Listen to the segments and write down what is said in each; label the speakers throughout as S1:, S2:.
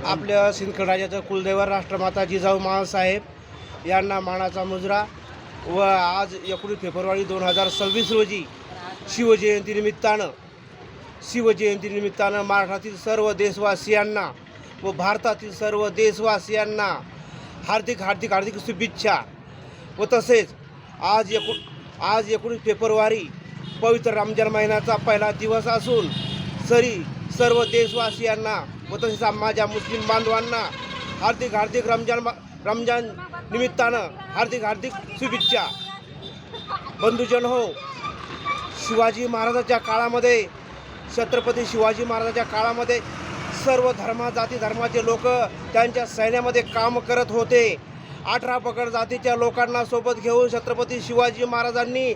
S1: आपल्या सिंदखेड राजाचं कुलदैवत राष्ट्रमाता जिजाऊ महासाहेब यांना मानाचा मुजरा व आज 19 फेब्रुवारी 2026 रोजी शिवजयंतीनिमित्तानं महाराष्ट्रातील सर्व देशवासियांना व भारतातील सर्व देशवासियांना हार्दिक शुभेच्छा। व तसेच आज 19 फेब्रुवारी पवित्र रमजान महिन्याचा पहिला दिवस असून सर्व देशवासियांना व तसेच माझ्या मुस्लिम बांधवांना हार्दिक रमजान निमित्तानं हार्दिक शुभेच्छा। बंधुजन हो, शिवाजी महाराजांच्या काळामध्ये छत्रपती शिवाजी महाराजांच्या काळामध्ये सर्व जाती धर्माचे लोक त्यांच्या सैन्यामध्ये काम करत होते। 18 पगड जातीच्या लोकांना सोबत घेऊन छत्रपती शिवाजी महाराजांनी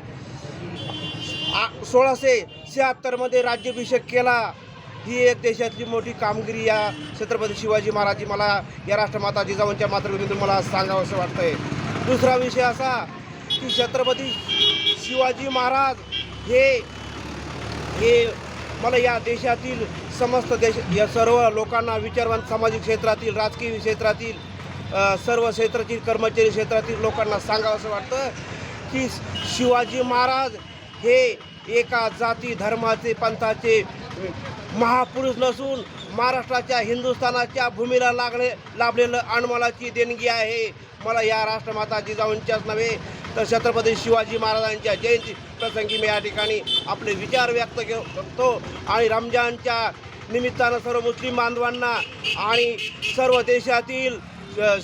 S1: 1676 मध्ये राज्याभिषेक केला। ही एक देशातली मोठी कामगिरी या छत्रपती शिवाजी महाराज मला या राष्ट्रमाता जिजाऊंच्या मातृभूमीतून मला सांगावंसं वाटतंय। दुसरा विषय असा की छत्रपती शिवाजी महाराज हे मला या देशातील समस्त या सर्व लोकांना विचारवंत सामाजिक क्षेत्रातील राजकीय क्षेत्रातील सर्व क्षेत्रातील कर्मचारी क्षेत्रातील लोकांना सांगावंसं वाटतं की शिवाजी महाराज हे एका जाती धर्माचे पंथाचे महापुरुष नसून महाराष्ट्राच्या हिंदुस्थानाच्या भूमीला लाभलेलं अनमोलाची देणगी आहे। मला या राष्ट्रमाता जिजाऊंच्याच नव्हे तर छत्रपती शिवाजी महाराजांच्या जयंती प्रसंगी मी या ठिकाणी आपले विचार व्यक्त करतो आणि रमजानच्या निमित्तानं सर्व मुस्लिम बांधवांना आणि सर्व देशातील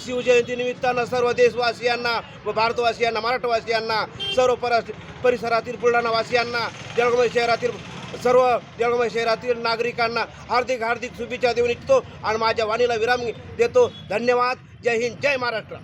S1: शिवजयंती निमित्तानं सर्व देशवासियांना व भारतवासियांना मराठवासियांना सर्व परिसरातील बुलढाणावासियांना जळगाव शहरातील नागरिकांना हार्दिक शुभेच्छा देऊन इच्छितो आणि माझ्या वाणीला विराम देतो। धन्यवाद। जय हिंद, जय महाराष्ट्र।